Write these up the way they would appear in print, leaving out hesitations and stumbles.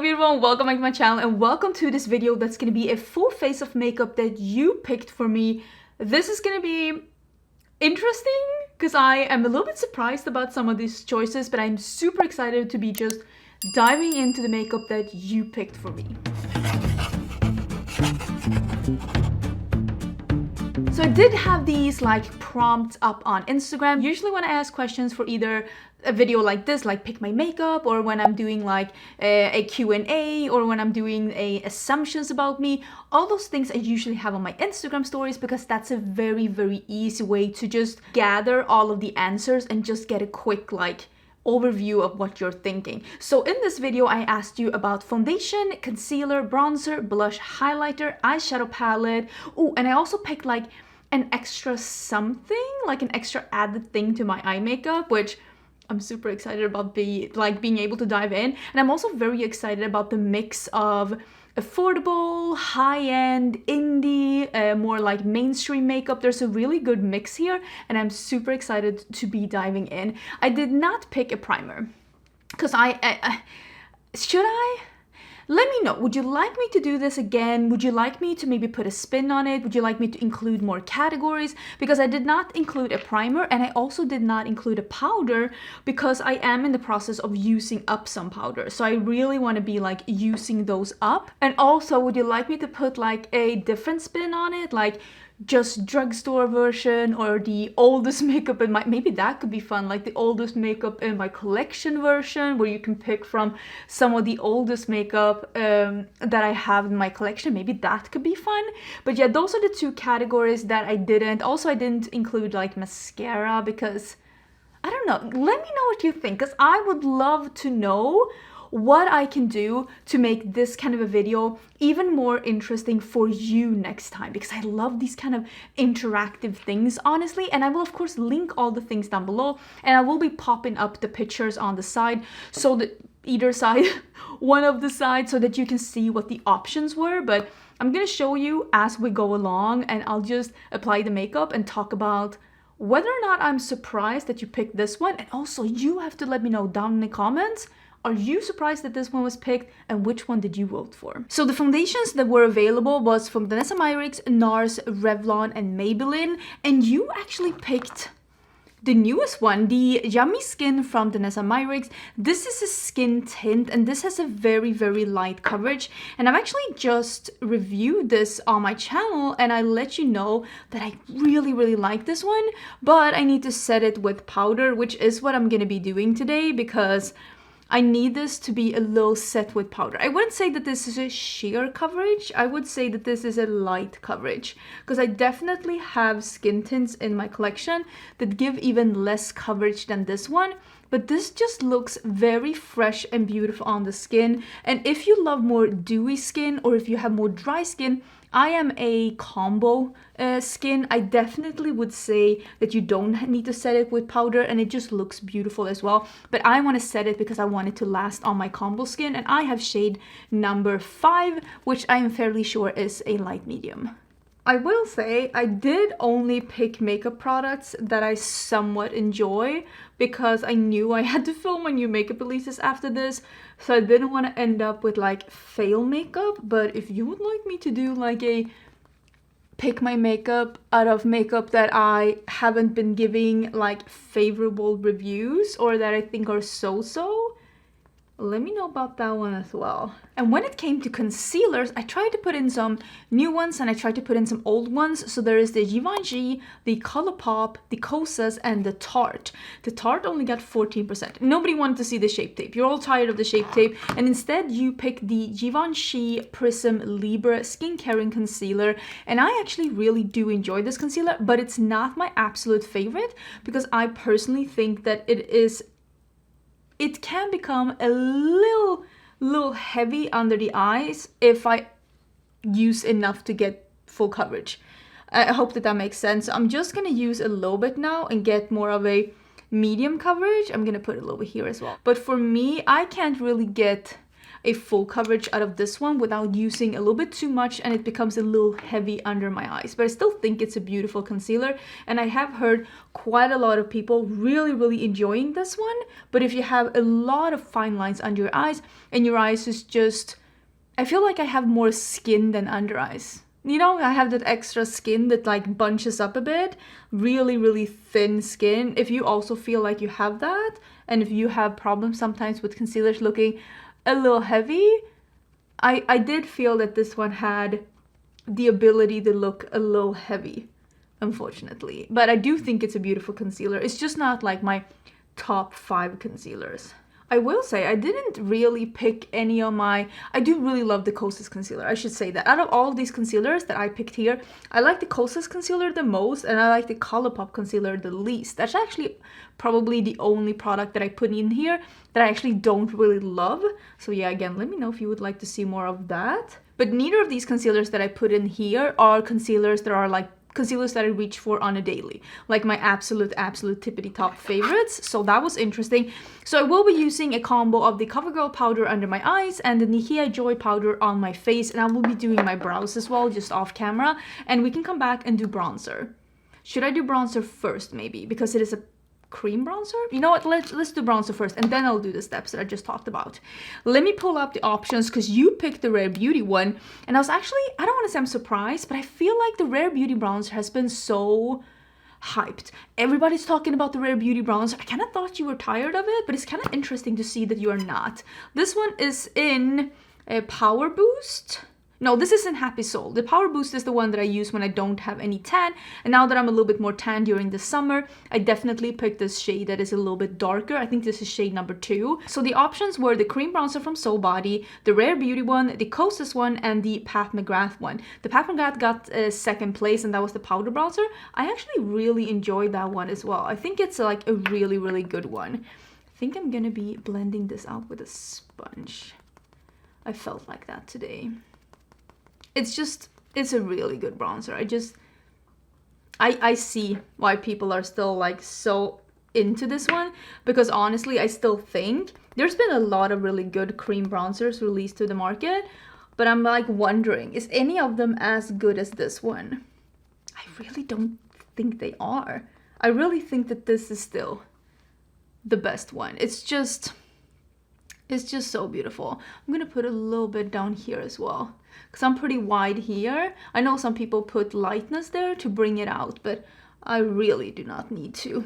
beautiful, welcome back to my channel and welcome to this video that's going to be a full face of makeup that you picked for me. This is going to be interesting because I am a little bit surprised about some of these choices, but I'm super excited to be just diving into the makeup that you picked for me. So I did have these like prompts up on Instagram. Usually when I ask questions for either a video like this, like pick my makeup, or when I'm doing like a Q&A, or when I'm doing assumptions about me, all those things I usually have on my Instagram stories because that's a very easy way to just gather all of the answers and just get a quick like overview of what you're thinking. So in this video I asked you about foundation, concealer, bronzer, blush, highlighter, eyeshadow palette. Oh, and I also picked like an extra something, like an extra added thing to my eye makeup, which I'm super excited about being able to dive in. And I'm also very excited about the mix of affordable, high-end, indie, more like mainstream makeup. There's a really good mix here and I'm super excited to be diving in. I did not pick a primer because should I? Let me know. Would you like me to do this again? Would you like me to maybe put a spin on it? Would you like me to include more categories? Because I did not include a primer and I also did not include a powder because I am in the process of using up some powder. So I really want to be like using those up. And also, would you like me to put like a different spin on it? Like just drugstore version, or the oldest makeup in my, maybe that could be fun, like the oldest makeup in my collection version, where you can pick from some of the oldest makeup that I have in my collection. Maybe that could be fun. But yeah, those are the two categories that I didn't. Also, I didn't include like mascara because I don't know. Let me know what you think, because I would love to know what I can do to make this kind of a video even more interesting for you next time, because I love these kind of interactive things, honestly. And I will of course link all the things down below, and I will be popping up the pictures on the side, so that either side, one of the sides, so that you can see what the options were. But I'm gonna show you as we go along, and I'll just apply the makeup and talk about whether or not I'm surprised that you picked this one. And also you have to let me know down in the comments, are you surprised that this one was picked, and which one did you vote for? So the foundations that were available was from Vanessa Myricks, NARS, Revlon, and Maybelline. And you actually picked the newest one, the Yummy Skin from Vanessa Myricks. This is a skin tint and this has a very light coverage. And I've actually just reviewed this on my channel and I let you know that I really like this one. But I need to set it with powder, which is what I'm gonna be doing today, because I need this to be a little set with powder. I wouldn't say that this is a sheer coverage. I would say that this is a light coverage, because I definitely have skin tints in my collection that give even less coverage than this one. But this just looks very fresh and beautiful on the skin. And if you love more dewy skin, or if you have more dry skin, I am a combo skin. I definitely would say that you don't need to set it with powder, and it just looks beautiful as well. But I want to set it because I want it to last on my combo skin, and I have shade number 5, which I am fairly sure is a light medium. I will say I did only pick makeup products that I somewhat enjoy, because I knew I had to film my new makeup releases after this, so I didn't want to end up with like fail makeup. But if you would like me to do like a pick my makeup out of makeup that I haven't been giving like favorable reviews, or that I think are so, let me know about that one as well. And when it came to concealers, I tried to put in some new ones and I tried to put in some old ones. So there is the Givenchy, the Colourpop, the Kosas, and the Tarte. The Tarte only got 14%. Nobody wanted to see the Shape Tape. You're all tired of the Shape Tape. And instead you picked the Givenchy Prism Libre Skincare Concealer. And I actually really do enjoy this concealer, but it's not my absolute favorite, because I personally think that it can become a little heavy under the eyes if I use enough to get full coverage. I hope that makes sense. I'm just gonna use a little bit now and get more of a medium coverage. I'm gonna put a little bit here as well. But for me, I can't really get, a full coverage out of this one without using a little bit too much, and it becomes a little heavy under my eyes. But I still think it's a beautiful concealer, and I have heard quite a lot of people really enjoying this one. But if you have a lot of fine lines under your eyes and your eyes is just, I feel like I have more skin than under eyes. You know, I have that extra skin that like bunches up a bit, really thin skin. If you also feel like you have that, and if you have problems sometimes with concealers looking a little heavy, I did feel that this one had the ability to look a little heavy, unfortunately. But I do think it's a beautiful concealer. It's just not like my top 5 concealers. I will say I didn't really pick any of my... I do really love the Kosas concealer. I should say that. Out of all of these concealers that I picked here, I like the Kosas concealer the most, and I like the Colourpop concealer the least. That's actually probably the only product that I put in here that I actually don't really love. So yeah, again, let me know if you would like to see more of that. But neither of these concealers that I put in here are concealers that are like concealers that I reach for on a daily, like my absolute tippity top favorites. So that was interesting. So I will be using a combo of the CoverGirl powder under my eyes and the Nihea Joy powder on my face, and I will be doing my brows as well, just off camera, and we can come back and do bronzer. Should I do bronzer first, maybe, because it is a cream bronzer? You know what, let's do bronzer first, and then I'll do the steps that I just talked about. Let me pull up the options, because you picked the Rare Beauty one, and I was actually, I don't want to say I'm surprised, but I feel like the Rare Beauty bronzer has been so hyped. Everybody's talking about the Rare Beauty bronzer. I kind of thought you were tired of it, but it's kind of interesting to see that you are not. This one is in a Power Boost. No, this isn't Happy Soul. The Power Boost is the one that I use when I don't have any tan. And now that I'm a little bit more tan during the summer, I definitely picked this shade that is a little bit darker. I think this is shade number 2. So the options were the cream bronzer from Soul Body, the Rare Beauty one, the Kosas one, and the Pat McGrath one. The Pat McGrath got second place, and that was the powder bronzer. I actually really enjoyed that one as well. I think it's like a really good one. I think I'm gonna be blending this out with a sponge. I felt like that today. It's a really good bronzer. I see why people are still like so into this one, because honestly, I still think there's been a lot of really good cream bronzers released to the market, but I'm like wondering, is any of them as good as this one? I really don't think they are. I really think that this is still the best one. It's just so beautiful. I'm gonna put a little bit down here as well, because I'm pretty wide here. I know some people put lightness there to bring it out, but I really do not need to.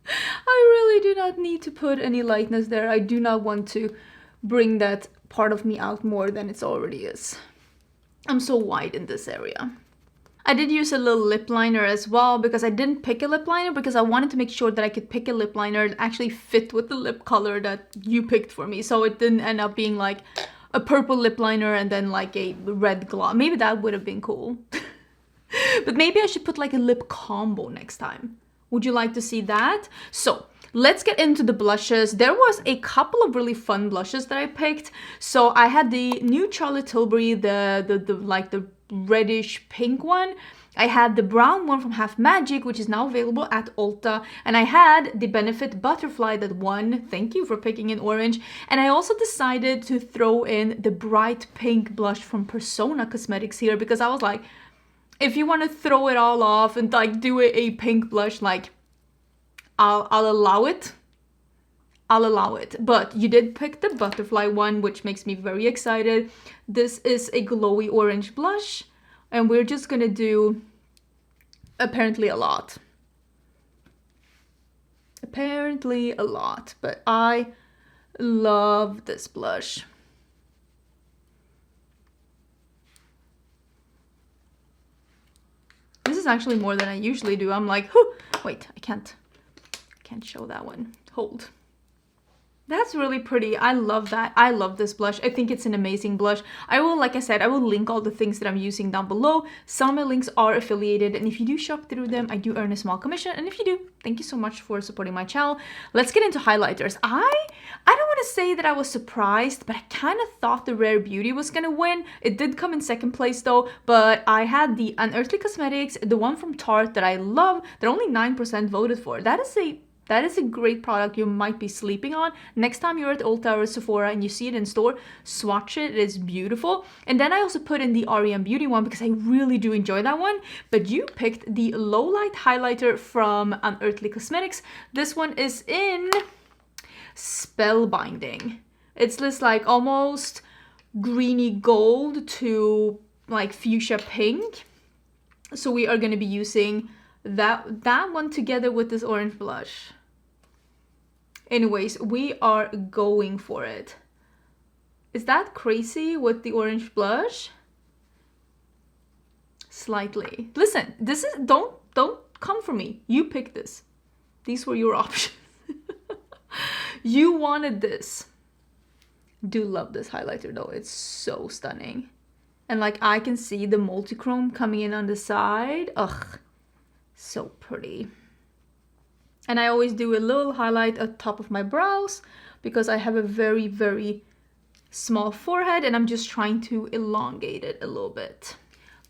I really do not need to put any lightness there. I do not want to bring that part of me out more than it already is. I'm so wide in this area. I did use a little lip liner as well, because I didn't pick a lip liner because I wanted to make sure that I could pick a lip liner that actually fit with the lip color that you picked for me. So it didn't end up being like a purple lip liner and then like a red gloss. Maybe that would have been cool. But maybe I should put like a lip combo next time. Would you like to see that? So let's get into the blushes. There was a couple of really fun blushes that I picked. So I had the new Charlotte Tilbury, the reddish pink one. I had the brown one from Half Magic, which is now available at Ulta, and I had the Benefit Butterfly that won. Thank you for picking in orange. And I also decided to throw in the bright pink blush from Persona Cosmetics here, because I was like, if you want to throw it all off and like do a pink blush, like I'll allow it. I'll allow it. But you did pick the butterfly one, which makes me very excited. This is a glowy orange blush, and we're just gonna do apparently a lot. Apparently a lot, but I love this blush. This is actually more than I usually do. I'm like, whew, wait, I can't show that one. Hold. That's really pretty. I love that. I love this blush. I think it's an amazing blush. I will, like I said, I will link all the things that I'm using down below. Some of my links are affiliated, and if you do shop through them, I do earn a small commission. And if you do, thank you so much for supporting my channel. Let's get into highlighters. I don't want to say that I was surprised, but I kind of thought the Rare Beauty was gonna win. It did come in second place though, but I had the Unearthly Cosmetics, the one from Tarte that I love, that only 9% voted for. That is a That is a great product you might be sleeping on. Next time you're at Ulta or Sephora and you see it in store, swatch it. It is beautiful. And then I also put in the REM Beauty one because I really do enjoy that one. But you picked the Low Light Highlighter from Unearthly Cosmetics. This one is in Spellbinding. It's this like almost greeny gold to like fuchsia pink. So we are going to be using that one together with this orange blush. Anyways, we are going for it. Is that crazy with the orange blush? Slightly. Listen, this is don't come for me. You picked this. These were your options. You wanted this. Do love this highlighter though. It's so stunning. And like I can see the multi-chrome coming in on the side. Ugh. So pretty. And I always do a little highlight at top of my brows because I have a very, very small forehead and I'm just trying to elongate it a little bit.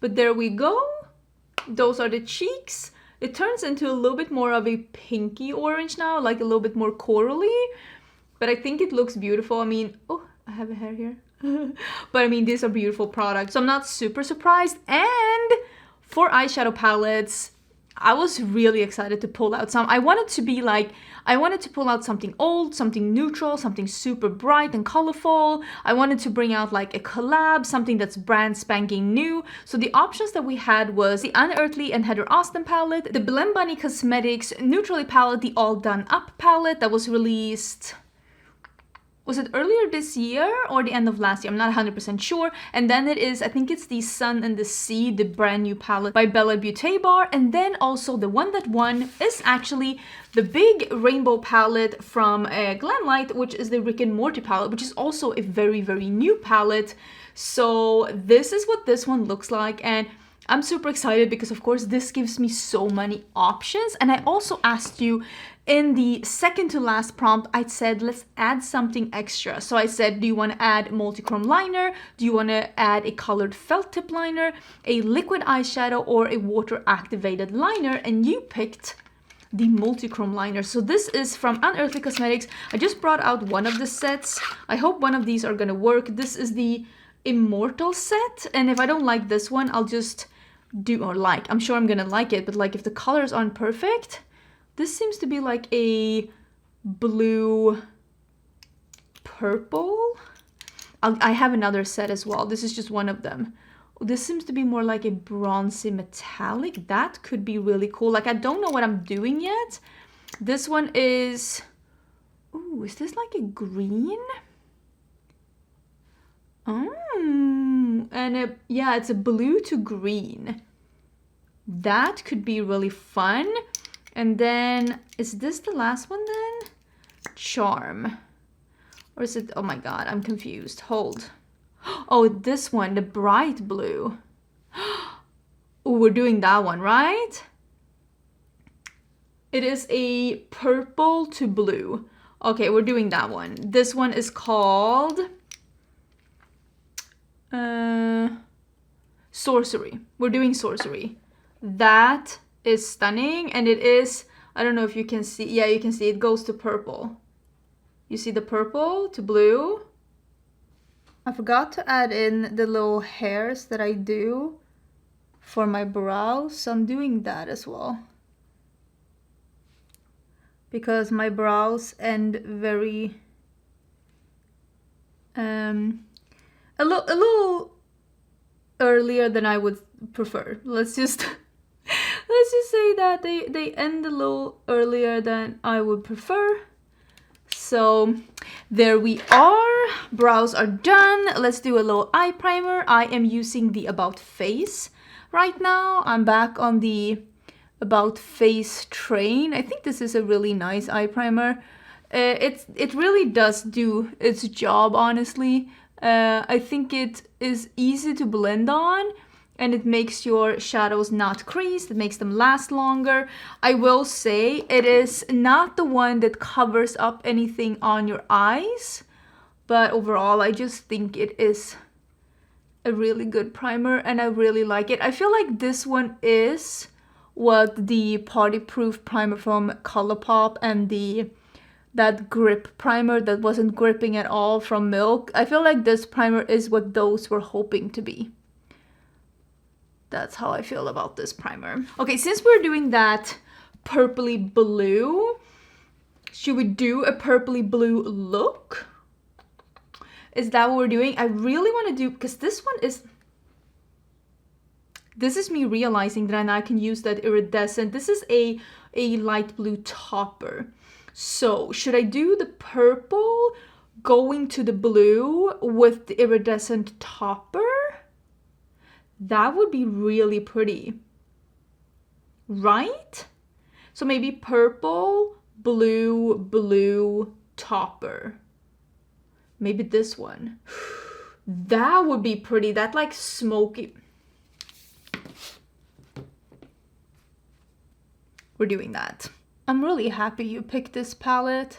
But there we go. Those are the cheeks. It turns into a little bit more of a pinky orange now, like a little bit more corally. But I think it looks beautiful. I mean, oh, I have a hair here. But I mean, these are beautiful products. So I'm not super surprised. And for eyeshadow palettes, I was really excited to pull out some. I wanted to pull out something old, something neutral, something super bright and colorful. I wanted to bring out like a collab, something that's brand spanking new. So the options that we had was the Unearthly and Heather Austin palette, the Gourmande Cosmetics Neutrally palette, the All Done Up palette that was released... Was it earlier this year or the end of last year? I'm not 100% sure. And then it is, I think it's the Sun and the Sea, the brand new palette by Bella Beauté Bar. And then also the one that won is actually the big rainbow palette from Glamlight, which is the Rick and Morty palette, which is also a very, very new palette. So this is what this one looks like. And I'm super excited because of course this gives me so many options. And I also asked you in the second to last prompt, I said, let's add something extra. So I said, do you want to add multi-chrome liner? Do you want to add a colored felt tip liner, a liquid eyeshadow, or a water activated liner? And you picked the multi-chrome liner. So this is from Unearthly Cosmetics. I just brought out one of the sets. I hope one of these are going to work. This is the Immortal set. And if I don't like this one, I'll just do, or like, I'm sure I'm going to like it, but like if the colors aren't perfect, this seems to be like a blue purple. I have another set as well. This is just one of them. This seems to be more like a bronzy metallic. That could be really cool. Like I don't know what I'm doing yet. This one is... Ooh, is this like a green? And yeah, it's a blue to green. That could be really fun. And then, is this the last one then? Charm. Or is it, oh my god, I'm confused. Hold. Oh, this one, the bright blue. Oh, we're doing that one, right? It is a purple to blue. Okay, we're doing that one. This one is called... Sorcery. We're doing Sorcery. That is stunning, and it is, I don't know if you can see, yeah, you can see it goes to purple. You see the purple to blue. I forgot to add in the little hairs that I do for my brows, so I'm doing that as well. Because my brows end very, a little earlier than I would prefer. Let's just say that they end a little earlier than I would prefer. So there we are. Brows are done. Let's do a little eye primer. I am using the About Face right now. I'm back on the About Face train. I think this is a really nice eye primer. It really does do its job, honestly. I think it is easy to blend on, and it makes your shadows not crease. It makes them last longer. I will say it is not the one that covers up anything on your eyes, but overall I just think it is a really good primer and I really like it. I feel like this one is what the Party Proof primer from Colourpop and that grip primer that wasn't gripping at all from Milk. I feel like this primer is what those were hoping to be. That's how I feel about this primer. Okay, since we're doing that purpley blue, should we do a purpley blue look? Is that what we're doing? I really want to do, because this is me realizing that I can use that iridescent. This is a light blue topper. So should I do the purple going to the blue with the iridescent topper? That would be really pretty, right? So maybe purple, blue, blue, topper. Maybe this one. That would be pretty. That like smoky. We're doing that. I'm really happy you picked this palette.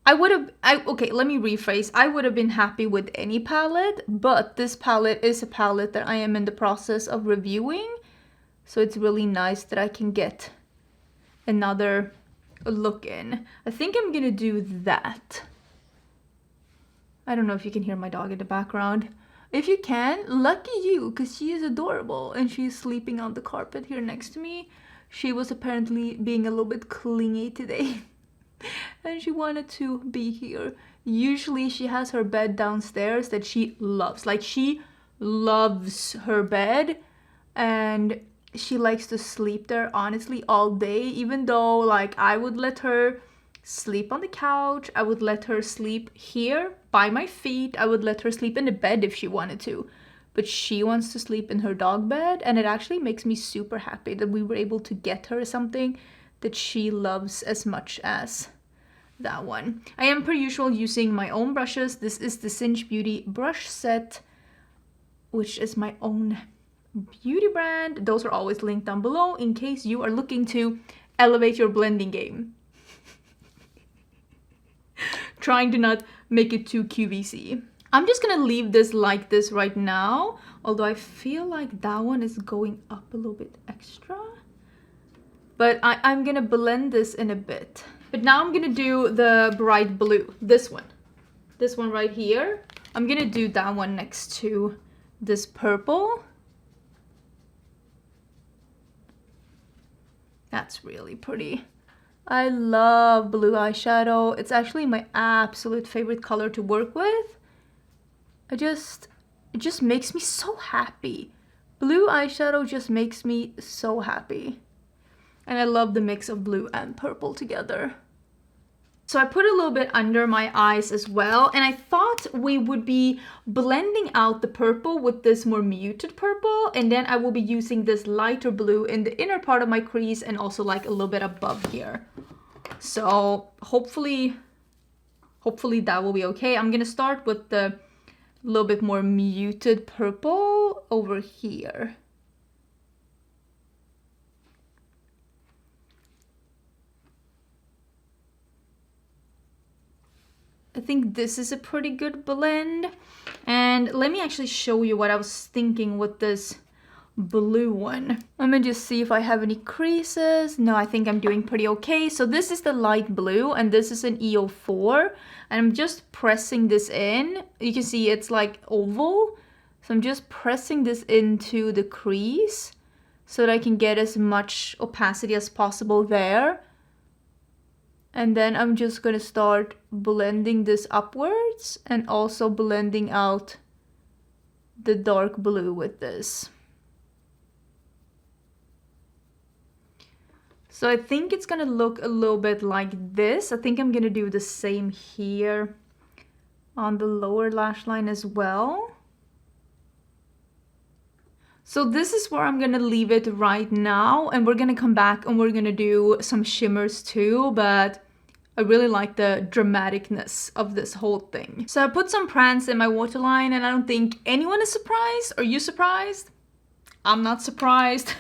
Okay, let me rephrase. I would have been happy with any palette, but this palette is a palette that I am in the process of reviewing. So it's really nice that I can get another look in. I think I'm gonna do that. I don't know if you can hear my dog in the background. If you can, lucky you, because she is adorable and she's sleeping on the carpet here next to me. She was apparently being a little bit clingy today. And she wanted to be here. Usually she has her bed downstairs that she loves. Like, she loves her bed and she likes to sleep there honestly all day, even though like I would let her sleep on the couch, I would let her sleep here by my feet, I would let her sleep in the bed if she wanted to. But she wants to sleep in her dog bed, and it actually makes me super happy that we were able to get her something that she loves as much as that one. I am per usual using my own brushes. This is the Cinch Beauty brush set, which is my own beauty brand. Those are always linked down below in case you are looking to elevate your blending game. Trying to not make it too QVC. I'm just gonna leave this like this right now, although I feel like that one is going up a little bit extra. But I'm gonna blend this in a bit. But now I'm gonna do the bright blue, this one right here. I'm gonna do that one next to this purple. That's really pretty. I love blue eyeshadow. It's actually my absolute favorite color to work with. It just makes me so happy. Blue eyeshadow just makes me so happy. And I love the mix of blue and purple together. So I put a little bit under my eyes as well. And I thought we would be blending out the purple with this more muted purple. And then I will be using this lighter blue in the inner part of my crease and also like a little bit above here. So hopefully that will be okay. I'm gonna start with the little bit more muted purple over here. I think this is a pretty good blend. And let me actually show you what I was thinking with this blue one. Let me just see if I have any creases. No, I think I'm doing pretty okay. So this is the light blue and this is an EO4. And I'm just pressing this in. You can see it's like oval. So I'm just pressing this into the crease so that I can get as much opacity as possible there. And then I'm just gonna start blending this upwards and also blending out the dark blue with this. So I think it's gonna look a little bit like this. I think I'm gonna do the same here on the lower lash line as well. So this is where I'm gonna leave it right now, and we're gonna come back and we're gonna do some shimmers too, but I really like the dramaticness of this whole thing. So I put some prance in my waterline and I don't think anyone is surprised. Are you surprised? I'm not surprised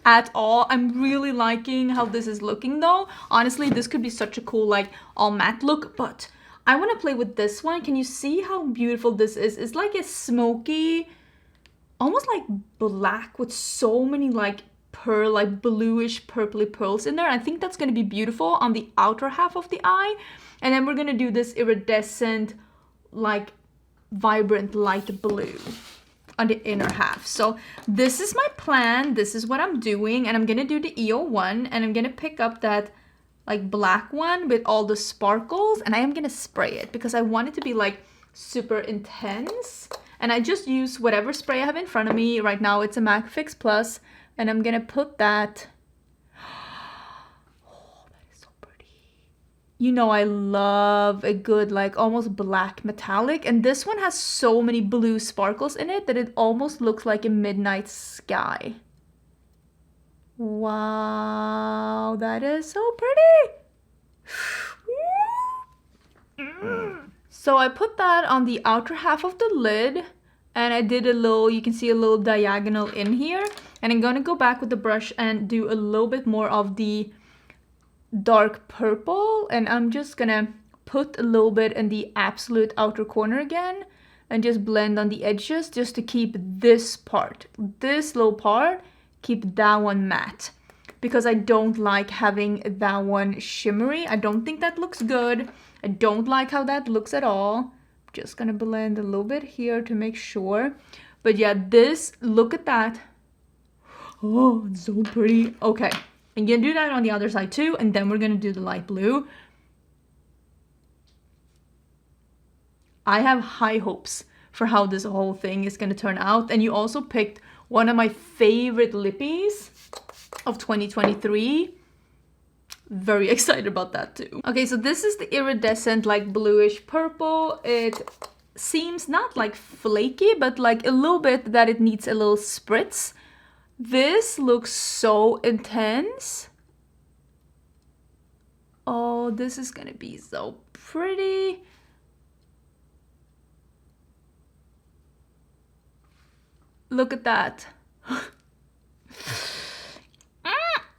at all. I'm really liking how this is looking though. Honestly, this could be such a cool like all matte look, but I want to play with this one. Can you see how beautiful this is? It's like a smoky, almost like black with so many like pearl, like bluish purpley pearls in there. I think that's going to be beautiful on the outer half of the eye. And then we're going to do this iridescent, like vibrant light blue on the inner half. So this is my plan. This is what I'm doing. And I'm going to do the EO1 and I'm going to pick up that like black one with all the sparkles and I am going to spray it because I want it to be like super intense. And I just use whatever spray I have in front of me. Right now it's a MAC Fix Plus and I'm going to put that. Oh, that is so pretty. You know, I love a good like almost black metallic, and this one has so many blue sparkles in it that it almost looks like a midnight sky. Wow, that is so pretty. So I put that on the outer half of the lid and I did a little, you can see a little diagonal in here, and I'm gonna go back with the brush and do a little bit more of the dark purple, and I'm just gonna put a little bit in the absolute outer corner again and just blend on the edges just to keep this part, this little part, keep that one matte because I don't like having that one shimmery. I don't think that looks good. I don't like how that looks at all. Just gonna blend a little bit here to make sure. But yeah, this, look at that. Oh, it's so pretty. Okay, I'm gonna do that on the other side too, and then we're gonna do the light blue. I have high hopes for how this whole thing is gonna turn out. And you also picked one of my favorite lippies of 2023. Very excited about that too. Okay, so this is the iridescent like bluish purple. It seems not like flaky, but like a little bit that it needs a little spritz. This looks so intense. Oh, this is gonna be so pretty. Look at that.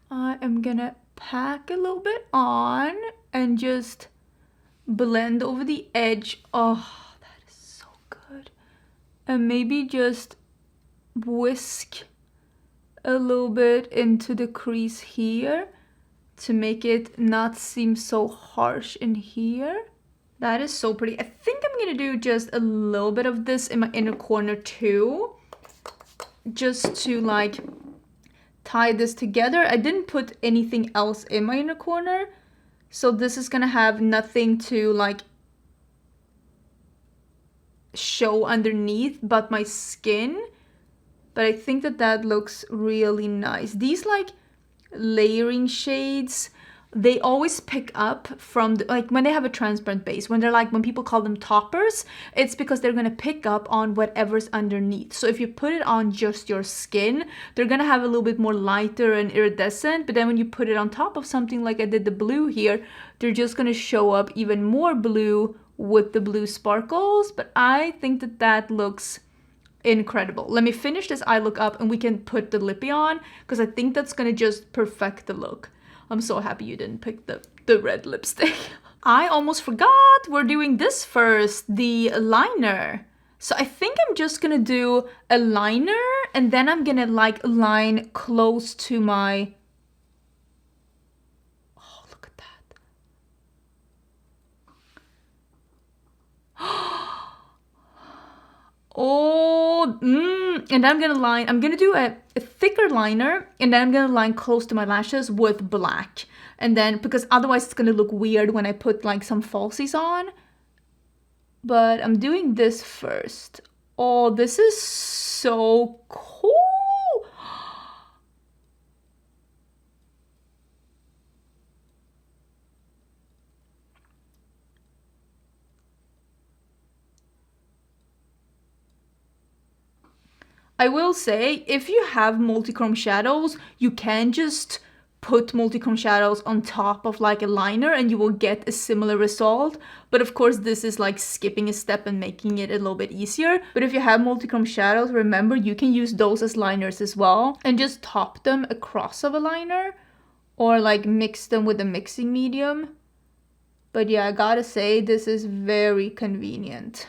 I am gonna pack a little bit on and just blend over the edge. Oh, that is so good. And maybe just whisk a little bit into the crease here to make it not seem so harsh in here. That is so pretty. I think I'm gonna do just a little bit of this in my inner corner too, just to like tie this together. I didn't put anything else in my inner corner, so this is gonna have nothing to like show underneath but my skin. But I think that that looks really nice. These like layering shades, they always pick up from the, like when they have a transparent base, when they're like, when people call them toppers, it's because they're gonna pick up on whatever's underneath. So if you put it on just your skin, they're gonna have a little bit more lighter and iridescent, but then when you put it on top of something like I did the blue here, they're just gonna show up even more blue with the blue sparkles. But I think that that looks incredible. Let me finish this eye look up and we can put the lippy on, because I think that's gonna just perfect the look. I'm so happy you didn't pick the red lipstick. I almost forgot we're doing this first, the liner. So I think I'm just gonna do a liner and then I'm gonna like line close to my... Oh, look at that. Oh, and then I'm gonna do a thicker liner, and then I'm gonna line close to my lashes with black. And then, because otherwise it's gonna look weird when I put like some falsies on. But I'm doing this first. Oh, this is so cool. I will say, if you have multi-chrome shadows, you can just put multi-chrome shadows on top of like a liner and you will get a similar result. But of course, this is like skipping a step and making it a little bit easier. But if you have multi-chrome shadows, remember, you can use those as liners as well and just top them across of a liner or like mix them with a mixing medium. But yeah, I gotta say, this is very convenient.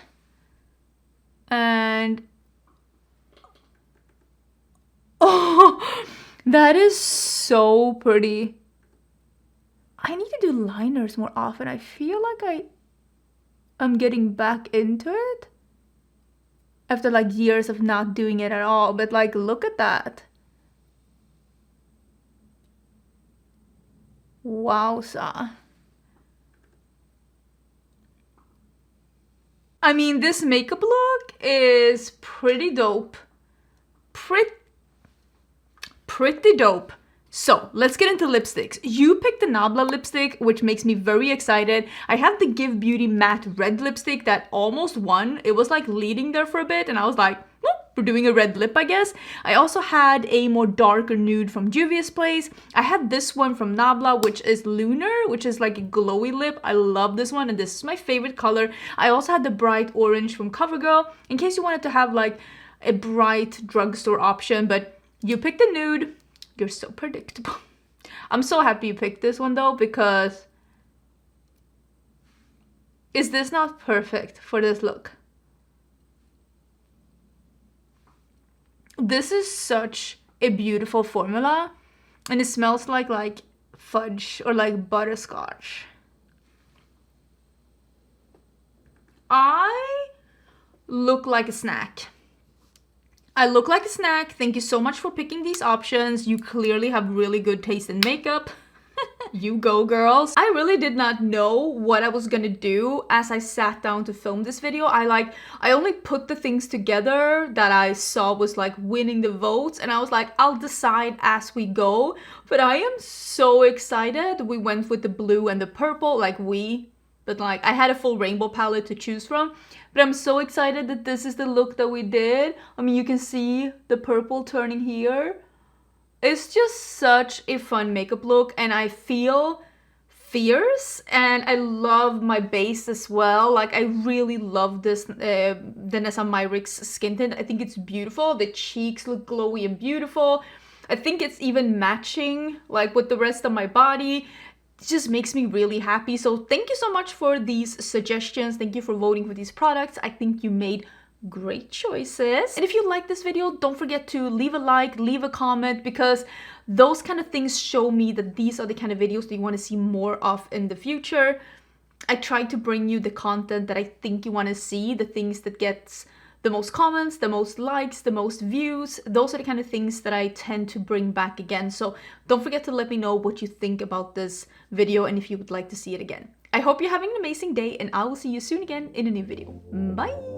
And oh, That is so pretty. I need to do liners more often. I feel like I'm getting back into it after like years of not doing it at all. But like, look at that. Wowza. I mean, this makeup look is pretty dope. Pretty dope. So let's get into lipsticks. You picked the Nabla lipstick, which makes me very excited. I have the Give Beauty matte red lipstick that almost won. It was like leading there for a bit and I was like, we're doing a red lip, I guess. I also had a more darker nude from Juvia's Place. I had this one from Nabla, which is Lunar, which is like a glowy lip. I love this one and this is my favorite color. I also had the bright orange from CoverGirl in case you wanted to have like a bright drugstore option, but you picked the nude. You're so predictable. I'm so happy you picked this one though, because is this not perfect for this look? This is such a beautiful formula and it smells like fudge or like butterscotch. I look like a snack. I look like a snack. Thank you so much for picking these options. You clearly have really good taste in makeup. You go, girls. I really did not know what I was gonna do as I sat down to film this video. I only put the things together that I saw was like winning the votes and I was like, I'll decide as we go. But I am so excited. We went with the blue and the purple, but like I had a full rainbow palette to choose from. But I'm so excited that this is the look that we did. I mean, you can see the purple turning here. It's just such a fun makeup look and I feel fierce and I love my base as well. Like I really love this Vanessa Myricks skin tint. I think it's beautiful. The cheeks look glowy and beautiful. I think it's even matching like with the rest of my body. It just makes me really happy. So thank you so much for these suggestions. Thank you for voting for these products. I think you made great choices. And if you like this video, don't forget to leave a like, leave a comment, because those kind of things show me that these are the kind of videos that you want to see more of in the future. I try to bring you the content that I think you want to see, the things that gets the most comments, the most likes, the most views. Those are the kind of things that I tend to bring back again. So don't forget to let me know what you think about this video and if you would like to see it again. I hope you're having an amazing day and I will see you soon again in a new video. Bye!